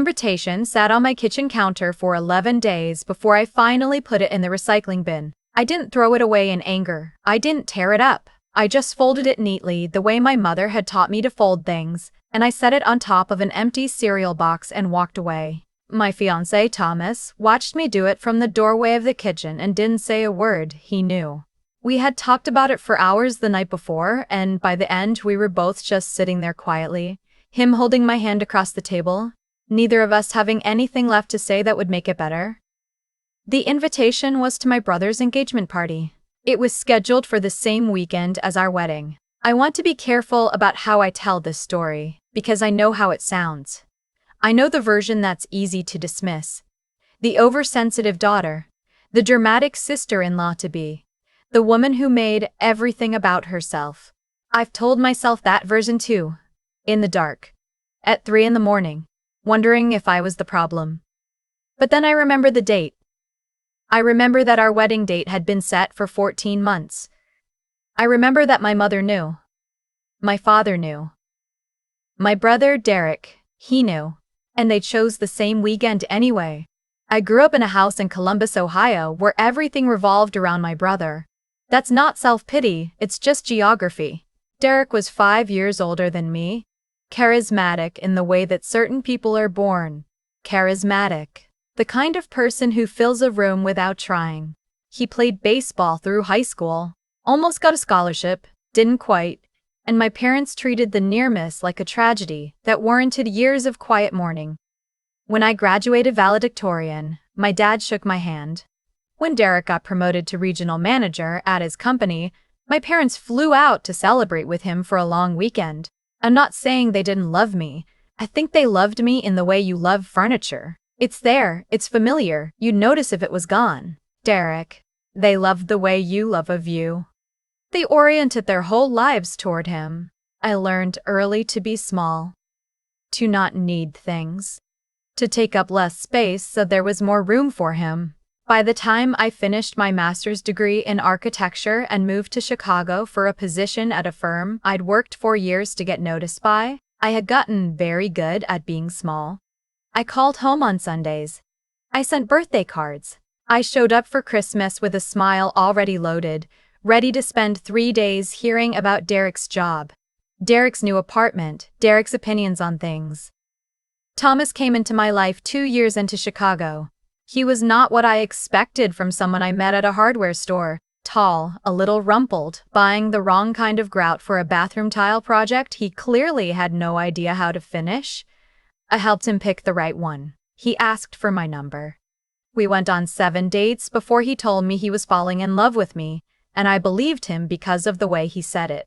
Invitation sat on my kitchen counter for 11 days before I finally put it in the recycling bin. I didn't throw it away in anger. I didn't tear it up. I just folded it neatly the way my mother had taught me to fold things, and I set it on top of an empty cereal box and walked away. My fiancé, Thomas, watched me do it from the doorway of the kitchen and didn't say a word. He knew. We had talked about it for hours the night before, and by the end we were both just sitting there quietly, him holding my hand across the table, neither of us having anything left to say that would make it better. The invitation was to my brother's engagement party. It was scheduled for the same weekend as our wedding. I want to be careful about how I tell this story, because I know how it sounds. I know the version that's easy to dismiss. The oversensitive daughter, the dramatic sister-in-law-to-be, the woman who made everything about herself. I've told myself that version too, in the dark, at 3 a.m, wondering if I was the problem. But then I remember the date. I remember that our wedding date had been set for 14 months. I remember that my mother knew. My father knew. My brother, Derek, he knew. And they chose the same weekend anyway. I grew up in a house in Columbus, Ohio, where everything revolved around my brother. That's not self-pity, it's just geography. Derek was 5 years older than me. Charismatic in the way that certain people are born. Charismatic. The kind of person who fills a room without trying. He played baseball through high school, almost got a scholarship, didn't quite, and my parents treated the near miss like a tragedy that warranted years of quiet mourning. When I graduated valedictorian, my dad shook my hand. When Derek got promoted to regional manager at his company, my parents flew out to celebrate with him for a long weekend. I'm not saying they didn't love me. I think they loved me in the way you love furniture. It's there, it's familiar, you'd notice if it was gone. Derek, they loved the way you love a view. They oriented their whole lives toward him. I learned early to be small. To not need things. To take up less space so there was more room for him. By the time I finished my master's degree in architecture and moved to Chicago for a position at a firm I'd worked for years to get noticed by, I had gotten very good at being small. I called home on Sundays. I sent birthday cards. I showed up for Christmas with a smile already loaded, ready to spend 3 days hearing about Derek's job, Derek's new apartment, Derek's opinions on things. Thomas came into my life 2 years into Chicago. He was not what I expected from someone I met at a hardware store. Tall, a little rumpled, buying the wrong kind of grout for a bathroom tile project he clearly had no idea how to finish. I helped him pick the right one. He asked for my number. We went on 7 dates before he told me he was falling in love with me, and I believed him because of the way he said it.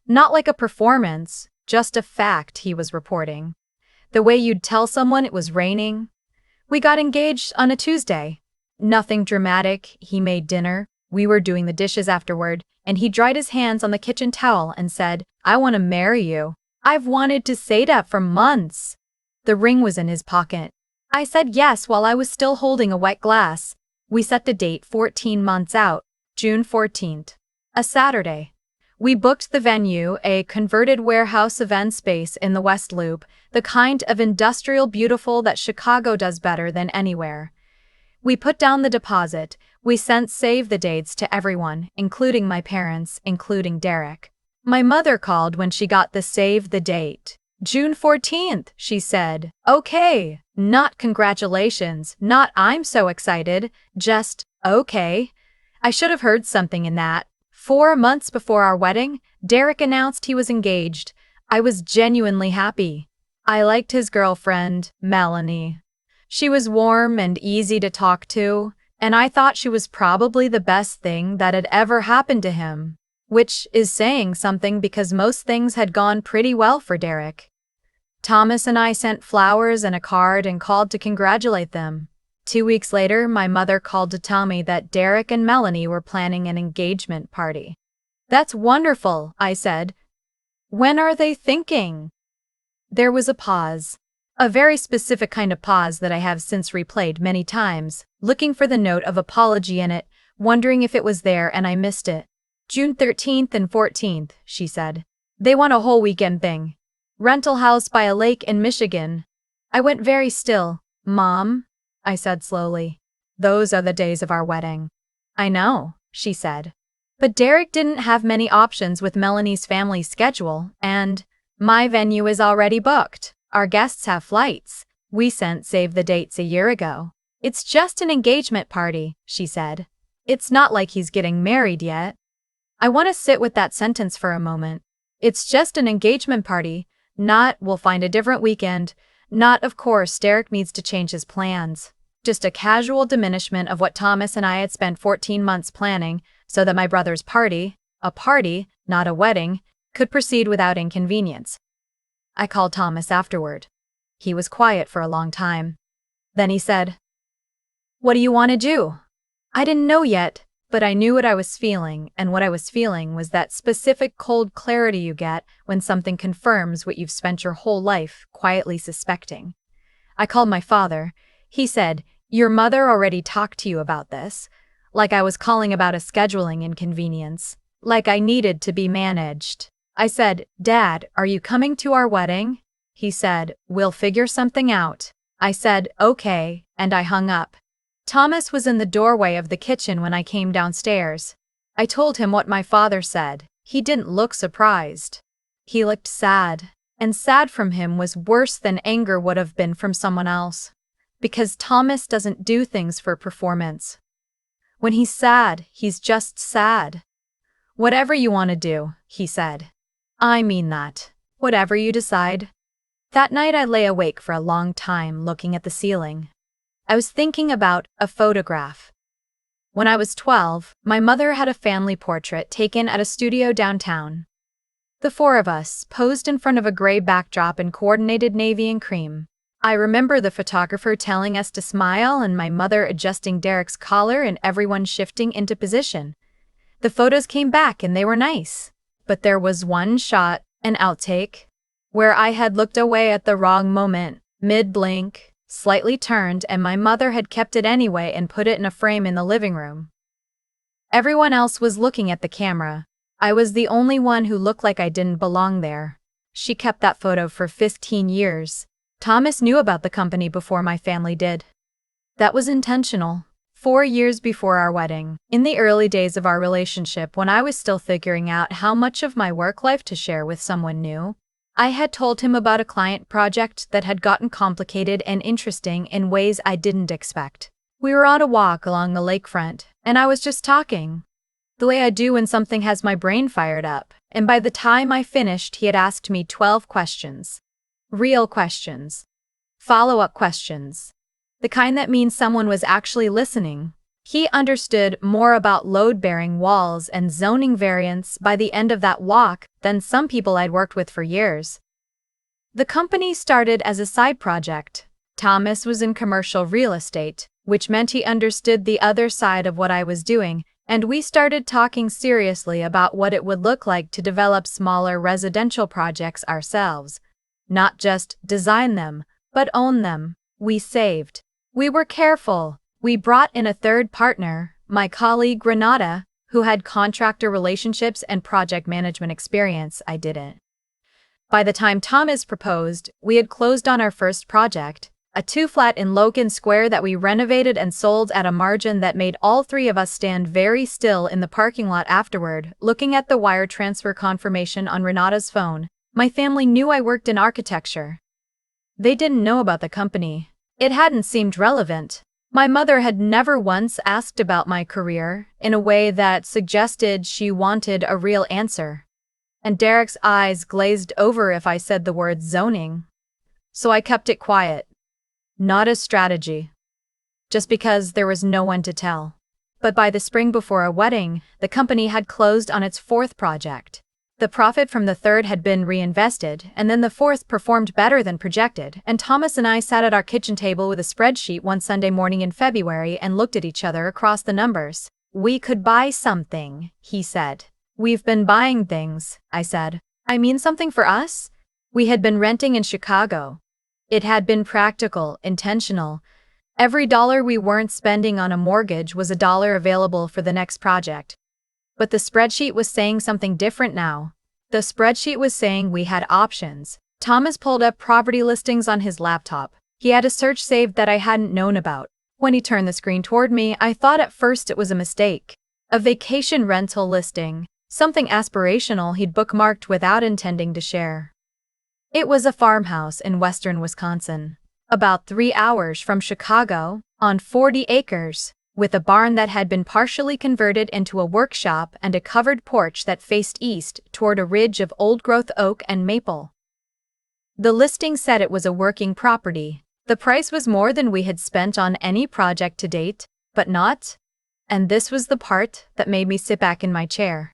Not like a performance, just a fact he was reporting. The way you'd tell someone it was raining. We got engaged on a Tuesday. Nothing dramatic, he made dinner, we were doing the dishes afterward, and he dried his hands on the kitchen towel and said, "I want to marry you." I've wanted to say that for months. The ring was in his pocket. I said yes while I was still holding a wet glass. We set the date 14 months out, June 14th, a Saturday. We booked the venue, a converted warehouse event space in the West Loop, the kind of industrial beautiful that Chicago does better than anywhere. We put down the deposit. We sent save the dates to everyone, including my parents, including Derek. My mother called when she got the save the date. June 14th, she said. Okay, not congratulations, not I'm so excited, just, okay. I should have heard something in that. 4 months before our wedding, Derek announced he was engaged. I was genuinely happy. I liked his girlfriend, Melanie. She was warm and easy to talk to, and I thought she was probably the best thing that had ever happened to him. Which is saying something because most things had gone pretty well for Derek. Thomas and I sent flowers and a card and called to congratulate them. 2 weeks later, my mother called to tell me that Derek and Melanie were planning an engagement party. That's wonderful, I said. When are they thinking? There was a pause. A very specific kind of pause that I have since replayed many times, looking for the note of apology in it, wondering if it was there and I missed it. June 13th and 14th, she said. They want a whole weekend thing. Rental house by a lake in Michigan. I went very still. Mom, I said slowly. Those are the days of our wedding. I know, she said. But Derek didn't have many options with Melanie's family schedule, and my venue is already booked. Our guests have flights. We sent save the dates a year ago. It's just an engagement party, she said. It's not like he's getting married yet. I want to sit with that sentence for a moment. It's just an engagement party, not we'll find a different weekend, not of course Derek needs to change his plans. Just a casual diminishment of what Thomas and I had spent 14 months planning so that my brother's party, a party, not a wedding, could proceed without inconvenience. I called Thomas afterward. He was quiet for a long time. Then he said, "What do you want to do?" I didn't know yet, but I knew what I was feeling, and what I was feeling was that specific cold clarity you get when something confirms what you've spent your whole life quietly suspecting. I called my father. He said, "Your mother already talked to you about this," like I was calling about a scheduling inconvenience, like I needed to be managed. I said, "Dad, are you coming to our wedding?" He said, "We'll figure something out." I said, "Okay," and I hung up. Thomas was in the doorway of the kitchen when I came downstairs. I told him what my father said. He didn't look surprised. He looked sad, and sad from him was worse than anger would have been from someone else. Because Thomas doesn't do things for performance. When he's sad, he's just sad. "Whatever you want to do," he said. "I mean that. Whatever you decide." That night I lay awake for a long time looking at the ceiling. I was thinking about a photograph. When I was 12, my mother had a family portrait taken at a studio downtown. The four of us posed in front of a gray backdrop in coordinated navy and cream. I remember the photographer telling us to smile and my mother adjusting Derek's collar and everyone shifting into position. The photos came back and they were nice. But there was one shot, an outtake, where I had looked away at the wrong moment, mid-blink, slightly turned, and my mother had kept it anyway and put it in a frame in the living room. Everyone else was looking at the camera. I was the only one who looked like I didn't belong there. She kept that photo for 15 years. Thomas knew about the company before my family did. That was intentional. 4 years before our wedding, in the early days of our relationship when I was still figuring out how much of my work life to share with someone new, I had told him about a client project that had gotten complicated and interesting in ways I didn't expect. We were on a walk along the lakefront, and I was just talking. The way I do when something has my brain fired up, and by the time I finished he had asked me 12 questions. Real questions. Follow-up questions. The kind that means someone was actually listening. He understood more about load-bearing walls and zoning variants by the end of that walk than some people I'd worked with for years. The company started as a side project. Thomas was in commercial real estate, which meant he understood the other side of what I was doing, and we started talking seriously about what it would look like to develop smaller residential projects ourselves. Not just design them, but own them. We saved. We were careful. We brought in a third partner, my colleague Renata, who had contractor relationships and project management experience I didn't. By the time Thomas proposed, we had closed on our first project, a 2-flat in Logan Square that we renovated and sold at a margin that made all three of us stand very still in the parking lot afterward, looking at the wire transfer confirmation on Renata's phone. My family knew I worked in architecture. They didn't know about the company. It hadn't seemed relevant. My mother had never once asked about my career in a way that suggested she wanted a real answer. And Derek's eyes glazed over if I said the word zoning. So I kept it quiet. Not a strategy. Just because there was no one to tell. But by the spring before our wedding, the company had closed on its fourth project. The profit from the third had been reinvested, and then the fourth performed better than projected, and Thomas and I sat at our kitchen table with a spreadsheet one Sunday morning in February and looked at each other across the numbers. "We could buy something," he said. "We've been buying things," I said. "I mean something for us?" We had been renting in Chicago. It had been practical, intentional. Every dollar we weren't spending on a mortgage was a dollar available for the next project. But the spreadsheet was saying something different now. The spreadsheet was saying we had options. Thomas pulled up property listings on his laptop. He had a search saved that I hadn't known about. When he turned the screen toward me, I thought at first it was a mistake. A vacation rental listing, something aspirational he'd bookmarked without intending to share. It was a farmhouse in western Wisconsin, about 3 hours from Chicago, on 40 acres, with a barn that had been partially converted into a workshop and a covered porch that faced east toward a ridge of old-growth oak and maple. The listing said it was a working property. The price was more than we had spent on any project to date, but not, and this was the part that made me sit back in my chair,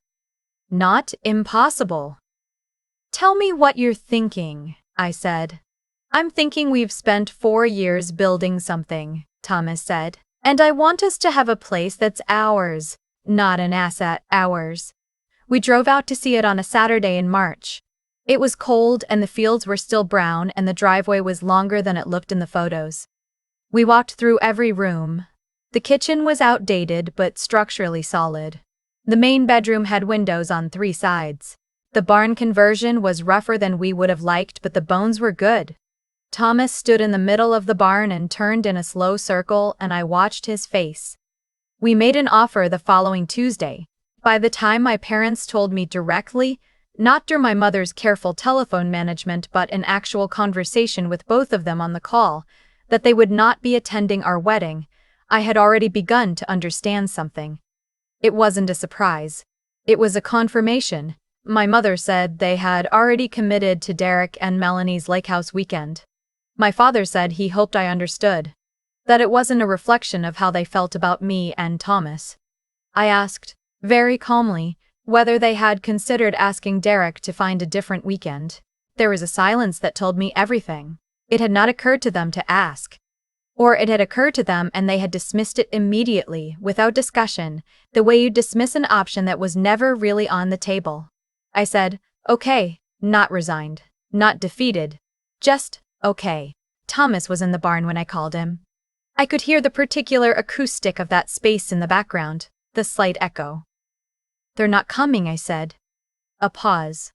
not impossible. "Tell me what you're thinking," I said. "I'm thinking we've spent 4 years building something," Thomas said, "and I want us to have a place that's ours, not an asset, ours." We drove out to see it on a Saturday in March. It was cold and the fields were still brown and the driveway was longer than it looked in the photos. We walked through every room. The kitchen was outdated but structurally solid. The main bedroom had windows on 3 sides. The barn conversion was rougher than we would have liked, but the bones were good. Thomas stood in the middle of the barn and turned in a slow circle, and I watched his face. We made an offer the following Tuesday. By the time my parents told me directly, not through my mother's careful telephone management but an actual conversation with both of them on the call, that they would not be attending our wedding, I had already begun to understand something. It wasn't a surprise. It was a confirmation. My mother said they had already committed to Derek and Melanie's lakehouse weekend. My father said he hoped I understood, that it wasn't a reflection of how they felt about me and Thomas. I asked, very calmly, whether they had considered asking Derek to find a different weekend. There was a silence that told me everything. It had not occurred to them to ask. Or it had occurred to them and they had dismissed it immediately, without discussion, the way you dismiss an option that was never really on the table. I said, okay, not resigned, not defeated, just okay. Thomas was in the barn when I called him. I could hear the particular acoustic of that space in the background, the slight echo. "They're not coming," I said. A pause.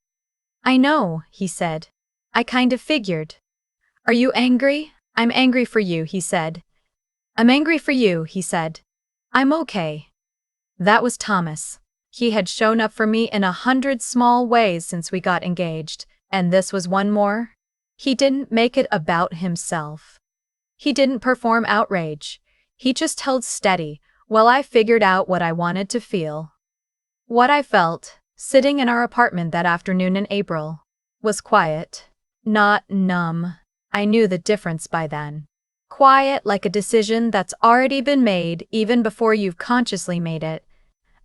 "I know," he said. "I kind of figured." "Are you angry?" "I'm angry for you," he said. "I'm angry for you," he said. "I'm okay." That was Thomas. He had shown up for me in 100 small ways since we got engaged, and this was one more. He didn't make it about himself. He didn't perform outrage. He just held steady while I figured out what I wanted to feel. What I felt, sitting in our apartment that afternoon in April, was quiet, not numb. I knew the difference by then. Quiet like a decision that's already been made even before you've consciously made it.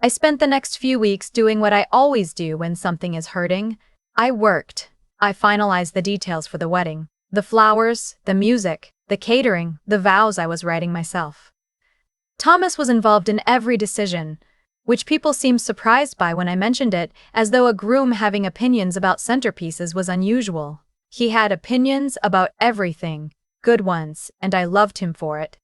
I spent the next few weeks doing what I always do when something is hurting. I worked. I finalized the details for the wedding, the flowers, the music, the catering, the vows I was writing myself. Thomas was involved in every decision, which people seemed surprised by when I mentioned it, as though a groom having opinions about centerpieces was unusual. He had opinions about everything, good ones, and I loved him for it.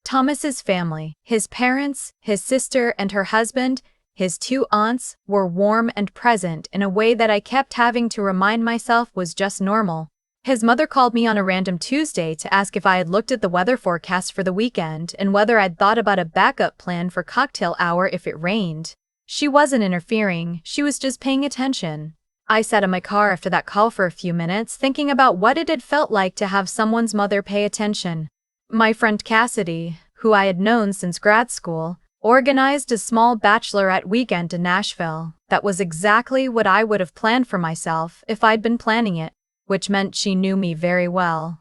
Thomas's family, his parents, his sister and her husband, his 2 aunts, were warm and present in a way that I kept having to remind myself was just normal. His mother called me on a random Tuesday to ask if I had looked at the weather forecast for the weekend and whether I'd thought about a backup plan for cocktail hour if it rained. She wasn't interfering, she was just paying attention. I sat in my car after that call for a few minutes thinking about what it had felt like to have someone's mother pay attention. My friend Cassidy, who I had known since grad school, organized a small bachelorette weekend in Nashville. That was exactly what I would have planned for myself if I'd been planning it, which meant she knew me very well.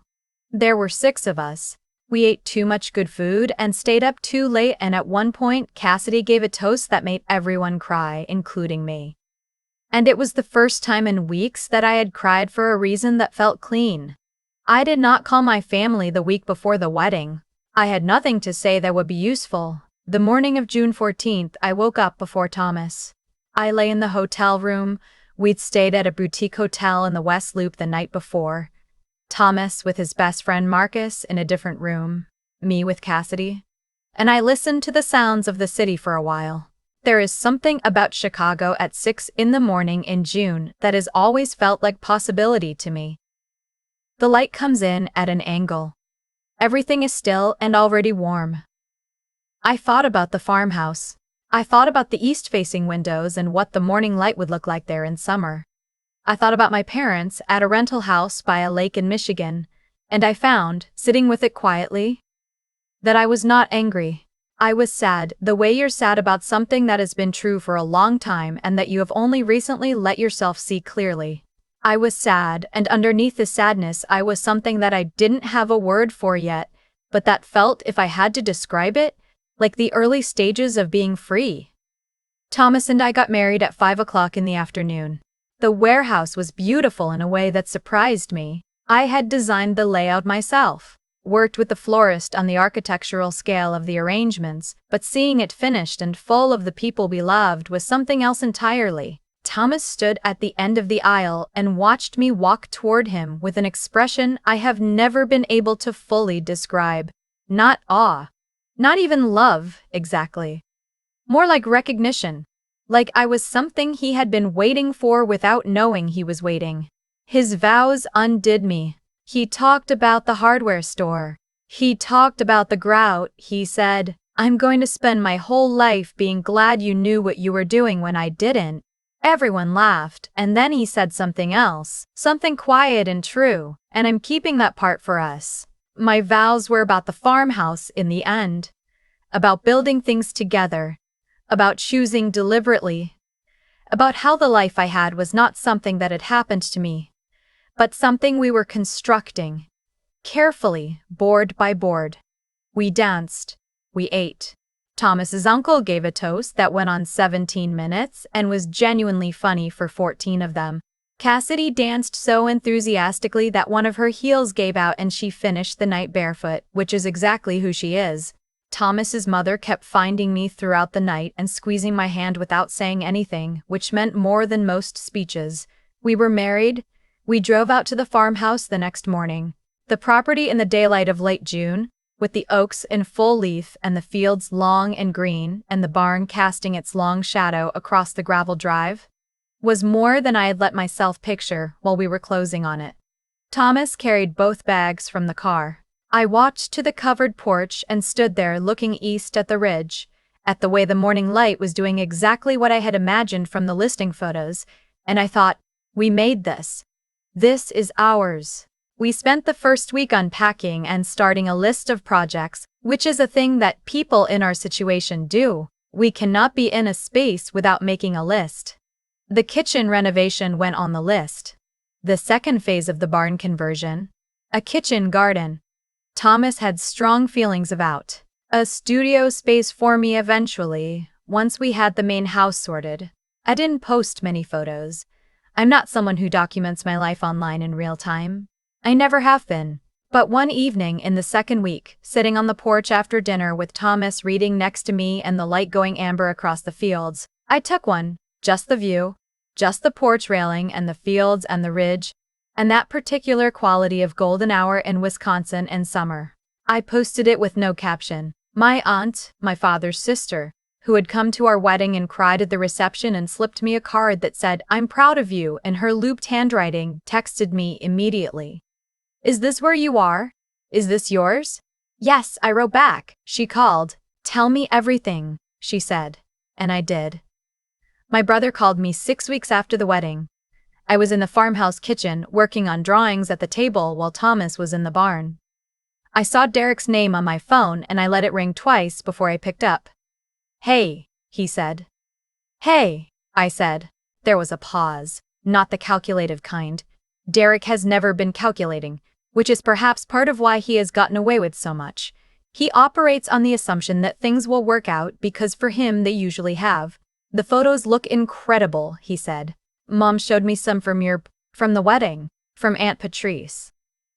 There were 6 of us. We ate too much good food and stayed up too late, and at one point Cassidy gave a toast that made everyone cry, including me. And it was the first time in weeks that I had cried for a reason that felt clean. I did not call my family the week before the wedding. I had nothing to say that would be useful. The morning of June 14th, I woke up before Thomas. I lay in the hotel room. We'd stayed at a boutique hotel in the West Loop the night before. Thomas with his best friend Marcus in a different room. Me with Cassidy. And I listened to the sounds of the city for a while. There is something about Chicago at 6 in the morning in June that has always felt like possibility to me. The light comes in at an angle. Everything is still and already warm. I thought about the farmhouse. I thought about the east-facing windows and what the morning light would look like there in summer. I thought about my parents at a rental house by a lake in Michigan, and I found, sitting with it quietly, that I was not angry. I was sad, the way you're sad about something that has been true for a long time and that you have only recently let yourself see clearly. I was sad, and underneath the sadness I was something that I didn't have a word for yet, but that felt, if I had to describe it, like the early stages of being free. Thomas and I got married at 5 o'clock in the afternoon. The warehouse was beautiful in a way that surprised me. I had designed the layout myself, worked with the florist on the architectural scale of the arrangements, but seeing it finished and full of the people we loved was something else entirely. Thomas stood at the end of the aisle and watched me walk toward him with an expression I have never been able to fully describe. Not awe. Not even love, exactly. More like recognition. Like I was something he had been waiting for without knowing he was waiting. His vows undid me. He talked about the hardware store. He talked about the grout. He said, "I'm going to spend my whole life being glad you knew what you were doing when I didn't." Everyone laughed, and then he said something else, something quiet and true, and I'm keeping that part for us. My vows were about the farmhouse in the end. About building things together. About choosing deliberately. About how the life I had was not something that had happened to me, but something we were constructing. Carefully, board by board. We danced. We ate. Thomas's uncle gave a toast that went on 17 minutes and was genuinely funny for 14 of them. Cassidy danced so enthusiastically that one of her heels gave out and she finished the night barefoot, which is exactly who she is. Thomas's mother kept finding me throughout the night and squeezing my hand without saying anything, which meant more than most speeches. We were married. We drove out to the farmhouse the next morning. The property in the daylight of late June, with the oaks in full leaf and the fields long and green and the barn casting its long shadow across the gravel drive, was more than I had let myself picture while we were closing on it. Thomas carried both bags from the car. I walked to the covered porch and stood there looking east at the ridge, at the way the morning light was doing exactly what I had imagined from the listing photos, and I thought, we made this. This is ours. We spent the first week unpacking and starting a list of projects, which is a thing that people in our situation do. We cannot be in a space without making a list. The kitchen renovation went on the list. The second phase of the barn conversion, a kitchen garden. Thomas had strong feelings about. A studio space for me eventually, once we had the main house sorted. I didn't post many photos. I'm not someone who documents my life online in real time. I never have been. But one evening in the second week, sitting on the porch after dinner with Thomas reading next to me and the light going amber across the fields, I took one, just the view, just the porch railing and the fields and the ridge, and that particular quality of golden hour in Wisconsin in summer. I posted it with no caption. My aunt, my father's sister, who had come to our wedding and cried at the reception and slipped me a card that said, "I'm proud of you," in her looped handwriting, texted me immediately. "Is this where you are? Is this yours?" "Yes," I wrote back. She called. "Tell me everything," she said. And I did. My brother called me 6 weeks after the wedding. I was in the farmhouse kitchen working on drawings at the table while Thomas was in the barn. I saw Derek's name on my phone and I let it ring twice before I picked up. "Hey," he said. "Hey," I said. There was a pause, not the calculative kind. Derek has never been calculating, which is perhaps part of why he has gotten away with so much. He operates on the assumption that things will work out because for him they usually have. "The photos look incredible," he said. "Mom showed me some from the wedding, from Aunt Patrice."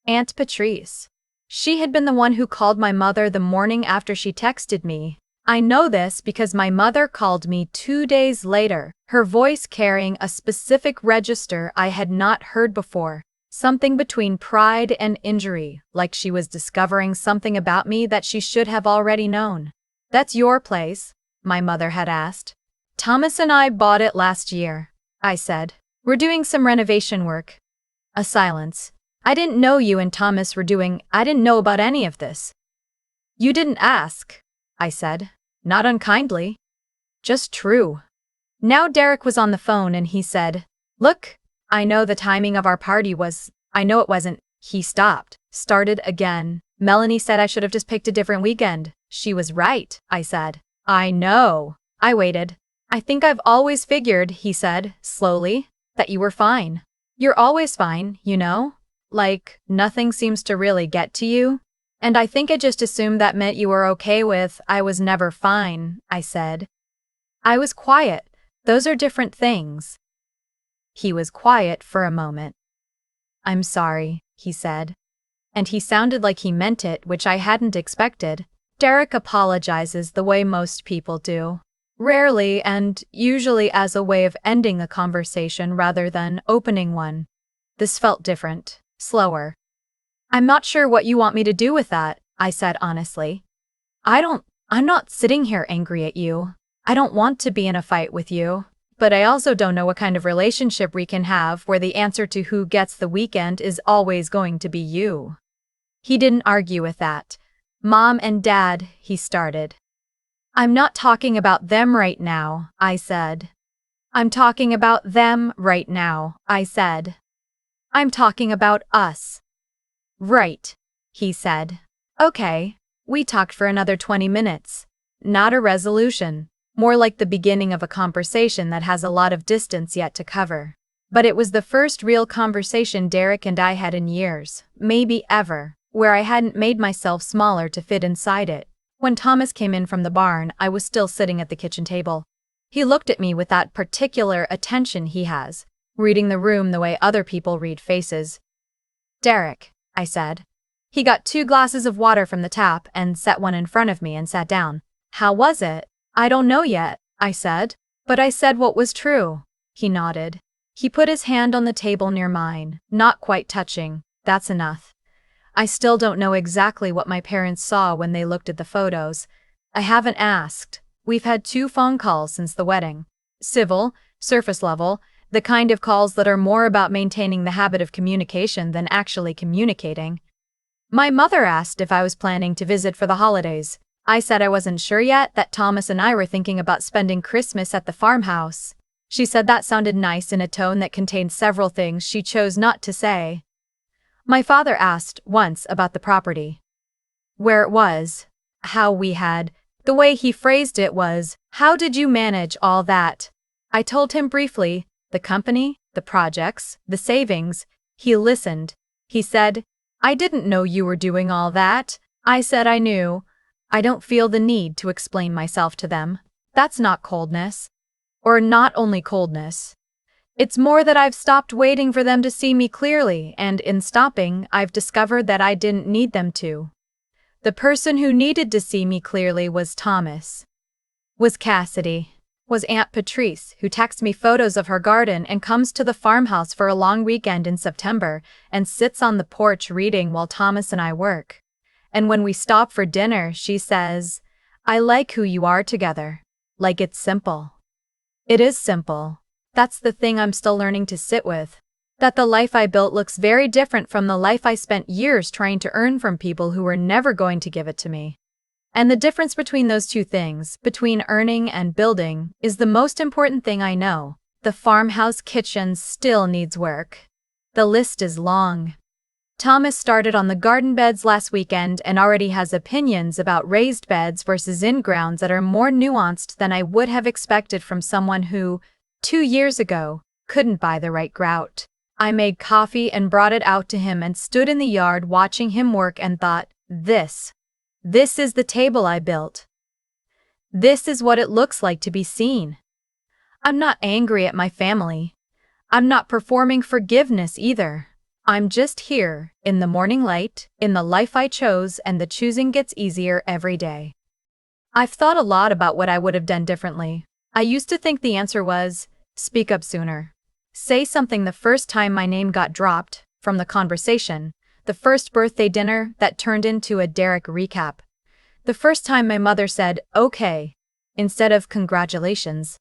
Aunt Patrice. She had been the one who called my mother the morning after she texted me. I know this because my mother called me 2 days later, her voice carrying a specific register I had not heard before, something between pride and injury, like she was discovering something about me that she should have already known. "That's your place?" my mother had asked. "Thomas and I bought it last year," I said. "We're doing some renovation work." A silence. I didn't know you and Thomas were I didn't know about any of this. You didn't ask, I said, not unkindly. Just true. Now Derek was on the phone and he said, look, I know the timing of our party I know it wasn't. He stopped, started again. Melanie said I should have just picked a different weekend. She was right, I said. I know. I waited. I think I've always figured, he said, slowly, that you were fine. You're always fine, you know? Like, nothing seems to really get to you. And I think I just assumed that meant you were okay with I was never fine, I said. I was quiet. Those are different things. He was quiet for a moment. I'm sorry, he said. And he sounded like he meant it, which I hadn't expected. Derek apologizes the way most people do. Rarely and usually as a way of ending a conversation rather than opening one. This felt different, slower. I'm not sure what you want me to do with that, I said honestly. I'm not sitting here angry at you. I don't want to be in a fight with you. But I also don't know what kind of relationship we can have where the answer to who gets the weekend is always going to be you. He didn't argue with that. Mom and Dad, he started. I'm not talking about them right now, I said. I'm talking about them right now, I said. I'm talking about us. Right, he said. Okay, we talked for another 20 minutes. Not a resolution. More like the beginning of a conversation that has a lot of distance yet to cover. But it was the first real conversation Derek and I had in years, maybe ever, where I hadn't made myself smaller to fit inside it. When Thomas came in from the barn, I was still sitting at the kitchen table. He looked at me with that particular attention he has, reading the room the way other people read faces. Derek, I said. He got 2 glasses of water from the tap and set one in front of me and sat down. How was it? I don't know yet, I said. But I said what was true. He nodded. He put his hand on the table near mine, not quite touching. That's enough. I still don't know exactly what my parents saw when they looked at the photos. I haven't asked. We've had 2 phone calls since the wedding. Civil, surface level, the kind of calls that are more about maintaining the habit of communication than actually communicating. My mother asked if I was planning to visit for the holidays. I said I wasn't sure yet, that Thomas and I were thinking about spending Christmas at the farmhouse. She said that sounded nice in a tone that contained several things she chose not to say. My father asked once about the property. Where it was. How we had. The way he phrased it was, how did you manage all that? I told him briefly, the company, the projects, the savings. He listened. He said, I didn't know you were doing all that. I said I knew. I don't feel the need to explain myself to them. That's not coldness. Or not only coldness. It's more that I've stopped waiting for them to see me clearly, and in stopping, I've discovered that I didn't need them to. The person who needed to see me clearly was Thomas. Was Cassidy. Was Aunt Patrice, who texts me photos of her garden and comes to the farmhouse for a long weekend in September and sits on the porch reading while Thomas and I work. And when we stop for dinner, she says, I like who you are together. Like it's simple. It is simple. That's the thing I'm still learning to sit with. That the life I built looks very different from the life I spent years trying to earn from people who were never going to give it to me. And the difference between those two things, between earning and building, is the most important thing I know. The farmhouse kitchen still needs work. The list is long. Thomas started on the garden beds last weekend and already has opinions about raised beds versus in-grounds that are more nuanced than I would have expected from someone who, 2 years ago, couldn't buy the right grout. I made coffee and brought it out to him and stood in the yard watching him work and thought, this is the table I built. This is what it looks like to be seen. I'm not angry at my family. I'm not performing forgiveness either. I'm just here, in the morning light, in the life I chose, and the choosing gets easier every day. I've thought a lot about what I would have done differently. I used to think the answer was, speak up sooner. Say something the first time my name got dropped from the conversation, the first birthday dinner that turned into a Derek recap, the first time my mother said, okay, instead of congratulations.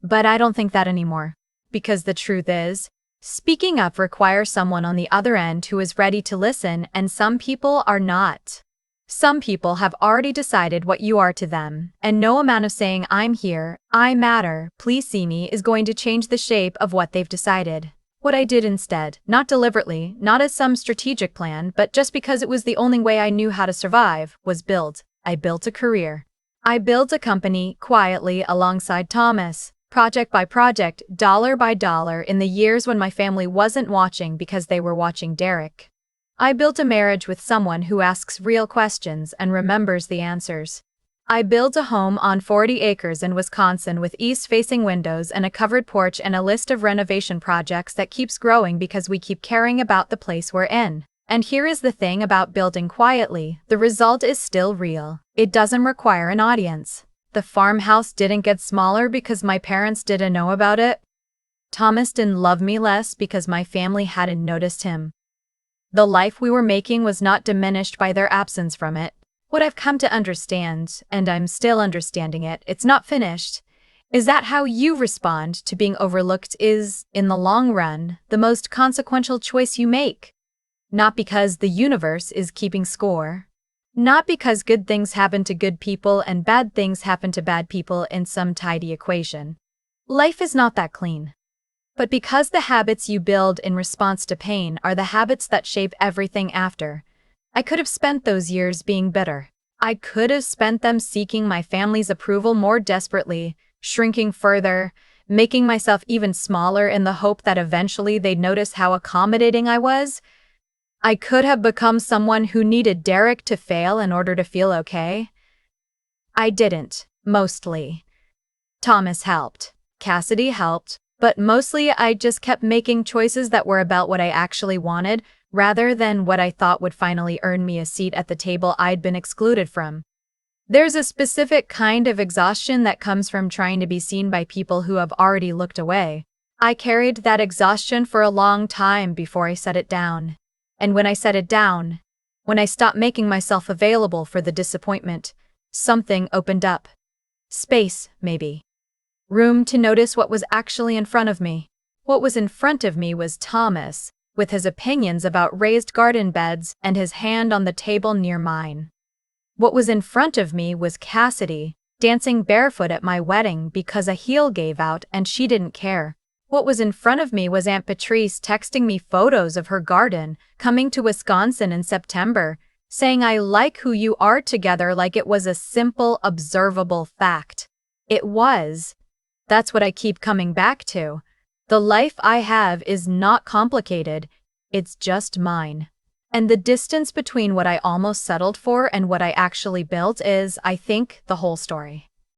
But I don't think that anymore, because the truth is, Speaking up requires someone on the other end who is ready to listen, and some people are not. Some people have already decided what you are to them, and no amount of saying "I'm here, I matter, please see me" is going to change the shape of what they've decided. What I did instead, not deliberately, not as some strategic plan, but just because it was the only way I knew how to survive, was build. I built a career. I built a company, quietly, alongside Thomas, project by project, dollar by dollar, in the years when my family wasn't watching because they were watching Derek. I built a marriage with someone who asks real questions and remembers the answers. I built a home on 40 acres in Wisconsin with east-facing windows and a covered porch and a list of renovation projects that keeps growing because we keep caring about the place we're in. And here is the thing about building quietly, the result is still real. It doesn't require an audience. The farmhouse didn't get smaller because my parents didn't know about it. Thomas didn't love me less because my family hadn't noticed him. The life we were making was not diminished by their absence from it. What I've come to understand, and I'm still understanding it, it's not finished, is that how you respond to being overlooked is, in the long run, the most consequential choice you make. Not because the universe is keeping score. Not because good things happen to good people and bad things happen to bad people in some tidy equation. Life is not that clean. But because the habits you build in response to pain are the habits that shape everything after. I could have spent those years being bitter. I could have spent them seeking my family's approval more desperately, shrinking further, making myself even smaller in the hope that eventually they'd notice how accommodating I was. I could have become someone who needed Derek to fail in order to feel okay. I didn't, mostly. Thomas helped. Cassidy helped. But mostly I just kept making choices that were about what I actually wanted, rather than what I thought would finally earn me a seat at the table I'd been excluded from. There's a specific kind of exhaustion that comes from trying to be seen by people who have already looked away. I carried that exhaustion for a long time before I set it down. And when I set it down, when I stopped making myself available for the disappointment, something opened up. Space, maybe. Room to notice what was actually in front of me. What was in front of me was Thomas, with his opinions about raised garden beds and his hand on the table near mine. What was in front of me was Cassidy, dancing barefoot at my wedding because a heel gave out and she didn't care. What was in front of me was Aunt Patrice texting me photos of her garden, coming to Wisconsin in September, saying I like who you are together like it was a simple, observable fact. It was. That's what I keep coming back to. The life I have is not complicated, it's just mine. And the distance between what I almost settled for and what I actually built is, I think, the whole story.